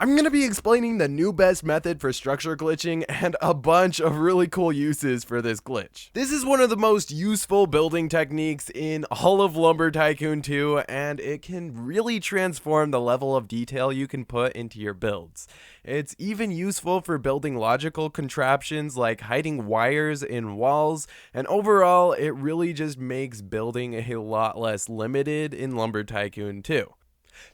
I'm going to be explaining the new best method for structure glitching and a bunch of really cool uses for this glitch. This is one of the most useful building techniques in all of Lumber Tycoon 2, and it can really transform the level of detail you can put into your builds. It's even useful for building logical contraptions like hiding wires in walls, and overall it really just makes building a lot less limited in Lumber Tycoon 2.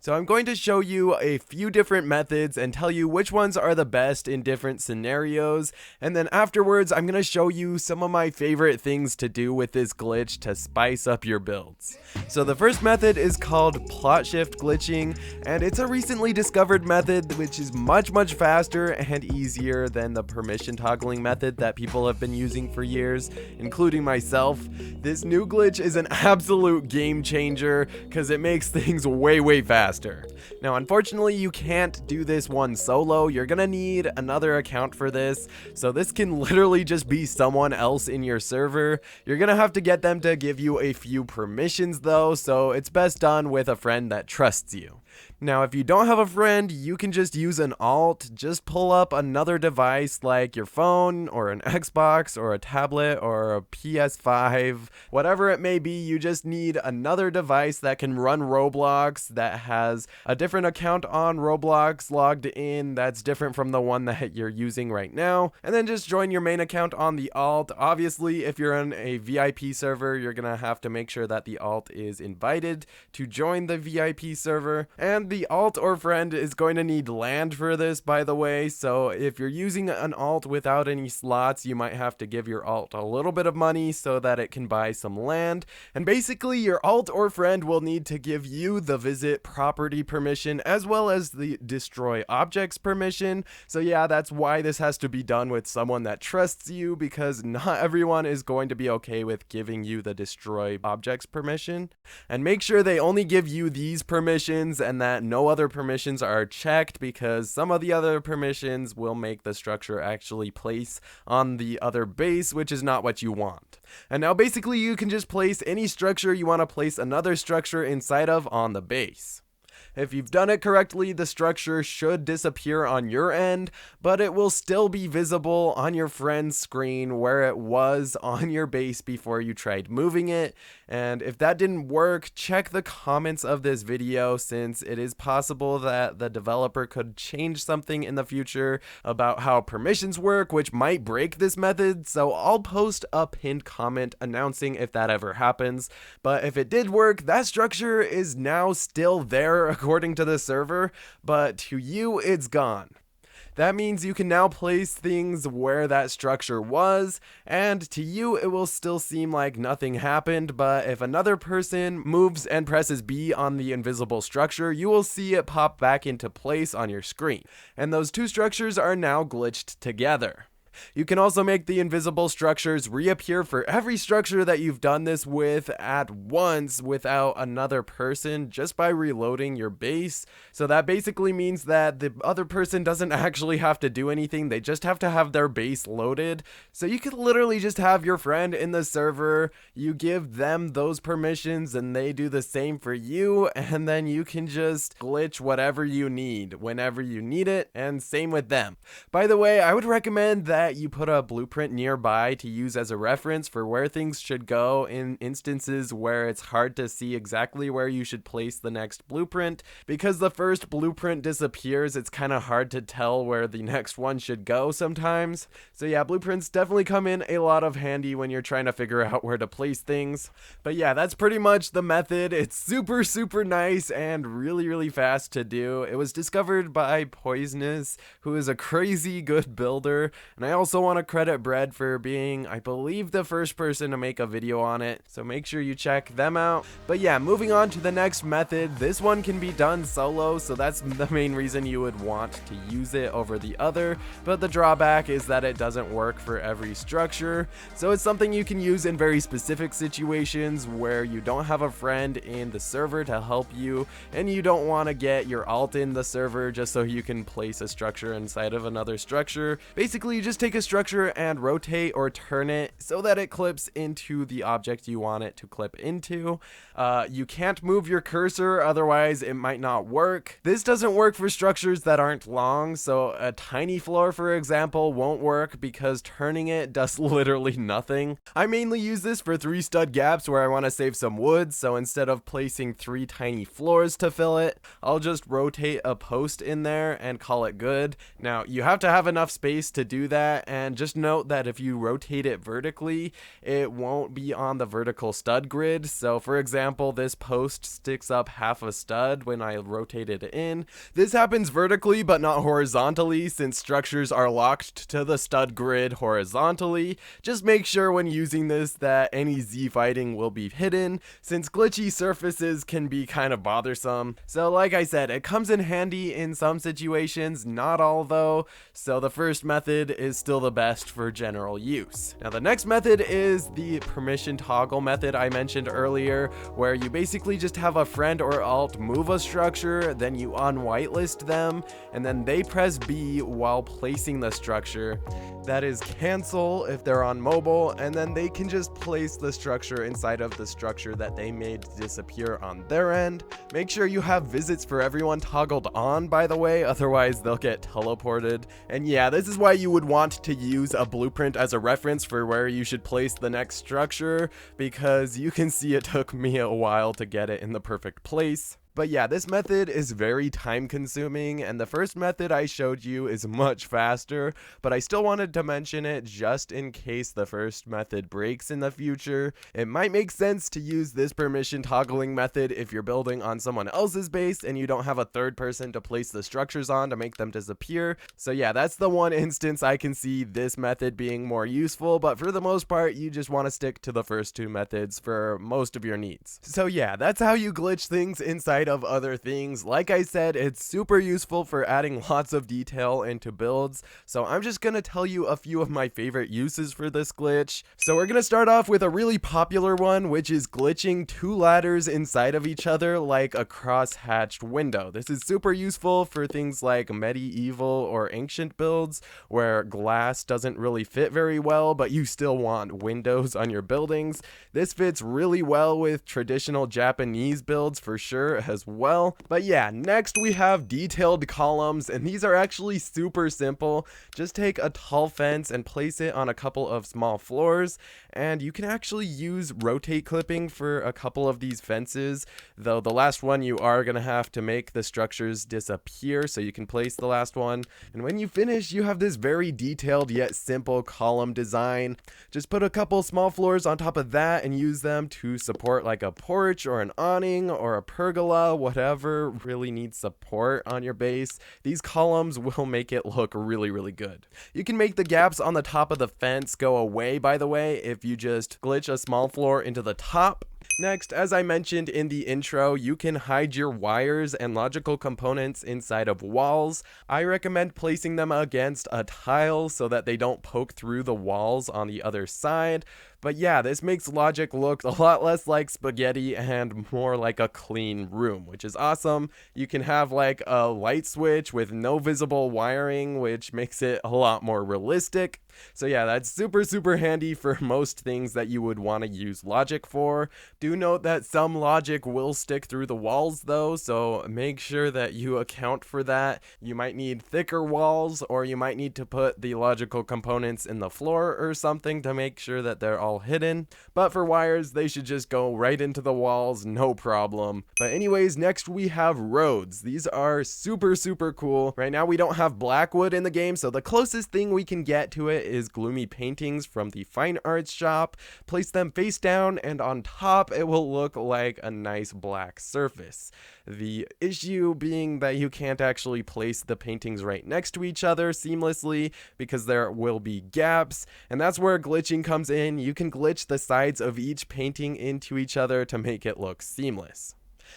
So I'm going to show you a few different methods and tell you which ones are the best in different scenarios, and then afterwards I'm going to show you some of my favorite things to do with this glitch to spice up your builds. So the first method is called plot shift glitching, and it's a recently discovered method which is much faster and easier than the permission toggling method that people have been using for years, including myself. This new glitch is an absolute game changer because it makes things way faster. Now, unfortunately, you can't do this one solo. You're gonna need another account for this, so this can literally just be someone else in your server. You're gonna have to get them to give you a few permissions though, so it's best done with a friend that trusts you. Now, if you don't have a friend, you can just use an alt. Just pull up another device like your phone or an Xbox or a tablet or a PS5, whatever it may be. You just need another device that can run Roblox, that has a different account on Roblox logged in that's different from the one that you're using right now, and then just join your main account on the alt. Obviously, if you're on a VIP server, you're gonna have to make sure that the alt is invited to join the VIP server. And the alt or friend is going to need land for this, by the way, so if you're using an alt without any slots, you might have to give your alt a little bit of money so that it can buy some land. And basically, your alt or friend will need to give you the visit property permission as well as the destroy objects permission. So yeah, that's why this has to be done with someone that trusts you, because not everyone is going to be okay with giving you the destroy objects permission. And make sure they only give you these permissions and that no other permissions are checked, because some of the other permissions will make the structure actually place on the other base, which is not what you want. And now basically you can just place any structure you want to place another structure inside of on the base. If you've done it correctly, the structure should disappear on your end, but it will still be visible on your friend's screen where it was on your base before you tried moving it. And if that didn't work, check the comments of this video, since it is possible that the developer could change something in the future about how permissions work, which might break this method. So I'll post a pinned comment announcing if that ever happens. But if it did work, that structure is now still there according to the server, but to you it's gone. That means you can now place things where that structure was, and to you it will still seem like nothing happened, but if another person moves and presses B on the invisible structure, you will see it pop back into place on your screen. And those two structures are now glitched together. You can also make the invisible structures reappear for every structure that you've done this with at once without another person, just by reloading your base. So that basically means that the other person doesn't actually have to do anything, they just have to have their base loaded. So you could literally just have your friend in the server, you give them those permissions and they do the same for you, and then you can just glitch whatever you need whenever you need it, and same with them. By the way, I would recommend that you put a blueprint nearby to use as a reference for where things should go in instances where it's hard to see exactly where you should place the next blueprint. Because the first blueprint disappears, it's kind of hard to tell where the next one should go sometimes. So yeah, blueprints definitely come in a lot of handy when you're trying to figure out where to place things. But yeah, that's pretty much the method. It's super nice and really fast to do. It was discovered by Poisonous, who is a crazy good builder, and I also want to credit Bred for being, I believe, the first person to make a video on it, so make sure you check them out. But yeah, moving on to the next method. This one can be done solo, so that's the main reason you would want to use it over the other, but the drawback is that it doesn't work for every structure. So it's something you can use in very specific situations where you don't have a friend in the server to help you, and you don't want to get your alt in the server just so you can place a structure inside of another structure. Basically, you just take a structure and rotate or turn it so that it clips into the object you want it to clip into. You can't move your cursor, otherwise it might not work. This doesn't work for structures that aren't long, so a tiny floor, for example, won't work because turning it does literally nothing. I mainly use this for 3 stud gaps where I want to save some wood, so instead of placing 3 tiny floors to fill it, I'll just rotate a post in there and call it good. Now, you have to have enough space to do that, and just note that if you rotate it vertically, it won't be on the vertical stud grid. So for example, this post sticks up half a stud when I rotate it in. This happens vertically but not horizontally, since structures are locked to the stud grid horizontally. Just make sure when using this that any Z fighting will be hidden, since glitchy surfaces can be kind of bothersome. So like I said, it comes in handy in some situations, not all though, so the first method is still the best for general use. Now the next method is the permission toggle method I mentioned earlier, where you basically just have a friend or alt move a structure, then you unwhitelist them, and then they press B while placing the structure. That is cancel if they're on mobile, and then they can just place the structure inside of the structure that they made disappear on their end. Make sure you have visits for everyone toggled on, by the way, otherwise they'll get teleported. And yeah, this is why you would want to use a blueprint as a reference for where you should place the next structure, because you can see it took me a while to get it in the perfect place. But yeah, this method is very time consuming, and the first method I showed you is much faster, but I still wanted to mention it just in case the first method breaks in the future. It might make sense to use this permission toggling method if you're building on someone else's base and you don't have a third person to place the structures on to make them disappear. So yeah, that's the one instance I can see this method being more useful, but for the most part, you just want to stick to the first 2 methods for most of your needs. So yeah, that's how you glitch things inside of other things. Like I said, it's super useful for adding lots of detail into builds, so I'm just gonna tell you a few of my favorite uses for this glitch. So we're gonna start off with a really popular one, which is glitching 2 ladders inside of each other like a cross-hatched window. This is super useful for things like medieval or ancient builds where glass doesn't really fit very well, but you still want windows on your buildings. This fits really well with traditional Japanese builds for sure as well. But yeah, next we have detailed columns, and these are actually super simple. Just take a tall fence and place it on a couple of small floors, and you can actually use rotate clipping for a couple of these fences, though the last one you are gonna have to make the structures disappear, so you can place the last one. And when you finish, you have this very detailed yet simple column design. Just put a couple small floors on top of that and use them to support like a porch or an awning or a pergola, whatever really needs support on your base. These columns will make it look really, really good. You can make the gaps on the top of the fence go away, by the way, if you just glitch a small floor into the top. Next, as I mentioned in the intro, you can hide your wires and logical components inside of walls. I recommend placing them against a tile so that they don't poke through the walls on the other side. But yeah, this makes logic look a lot less like spaghetti and more like a clean room, which is awesome. You can have like a light switch with no visible wiring, which makes it a lot more realistic. So yeah, that's super, super handy for most things that you would want to use logic for. Do note that some logic will stick through the walls though, so make sure that you account for that. You might need thicker walls, or you might need to put the logical components in the floor or something to make sure that they're all hidden. But for wires, they should just go right into the walls, no problem. But anyways, next we have roads. These are super, super cool. Right now we don't have black wood in the game, so the closest thing we can get to it is gloomy paintings from the fine arts shop. Place them face down, and on top it will look like a nice black surface. The issue being that you can't actually place the paintings right next to each other seamlessly because there will be gaps, and that's where glitching comes in. You can glitch the sides of each painting into each other to make it look seamless.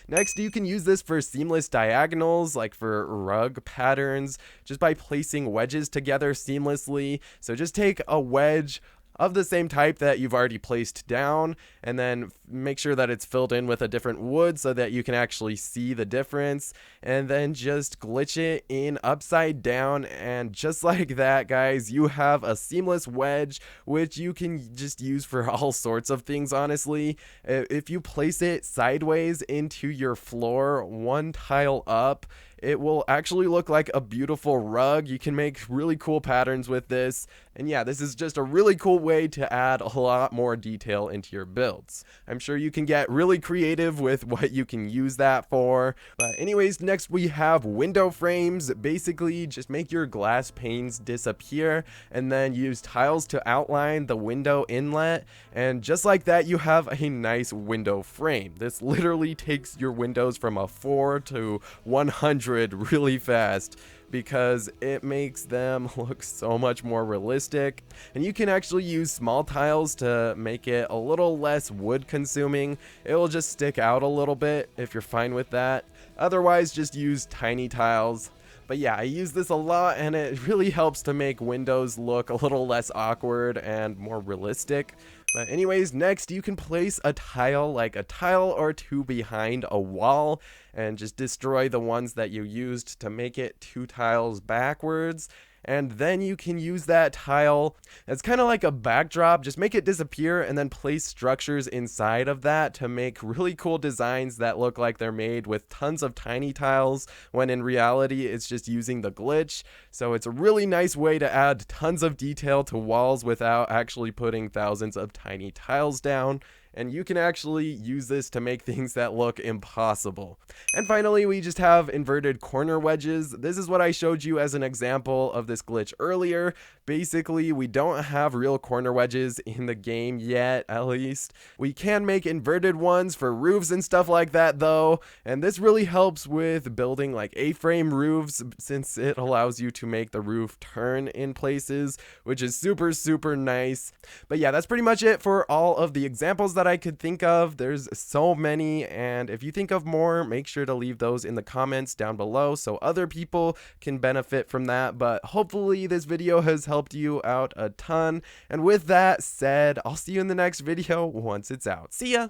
Next, you can use this for seamless diagonals, like for rug patterns, just by placing wedges together seamlessly. So just take a wedge, of the same type that you've already placed down, and then make sure that it's filled in with a different wood so that you can actually see the difference, and then just glitch it in upside down, and just like that, guys, you have a seamless wedge, which you can just use for all sorts of things, honestly. If you place it sideways into your floor, one tile up, it will actually look like a beautiful rug. You can make really cool patterns with this. And yeah, this is just a really cool way to add a lot more detail into your builds. I'm sure you can get really creative with what you can use that for. But anyways, next we have window frames. Basically, just make your glass panes disappear and then use tiles to outline the window inlet. And just like that, you have a nice window frame. This literally takes your windows from a 4 to 100 really fast, because it makes them look so much more realistic. And you can actually use small tiles to make it a little less wood consuming. It will just stick out a little bit if you're fine with that. Otherwise, just use tiny tiles. But yeah, I use this a lot, and it really helps to make windows look a little less awkward and more realistic. But anyways, next you can place a tile, like a tile or two behind a wall, and just destroy the ones that you used to make it 2 tiles backwards. And then you can use that tile as kind of like a backdrop, just make it disappear and then place structures inside of that to make really cool designs that look like they're made with tons of tiny tiles, when in reality it's just using the glitch. So it's a really nice way to add tons of detail to walls without actually putting thousands of tiny tiles down. And you can actually use this to make things that look impossible. And finally, we just have inverted corner wedges. This is what I showed you as an example of this glitch earlier. Basically, we don't have real corner wedges in the game yet, at least. We can make inverted ones for roofs and stuff like that, though. And this really helps with building like A-frame roofs, since it allows you to make the roof turn in places, which is super, super nice. But yeah, that's pretty much it for all of the examples that I could think of. There's so many, and if you think of more, make sure to leave those in the comments down below so other people can benefit from that. But hopefully this video has helped you out a ton, and with that said, I'll see you in the next video once it's out. See ya!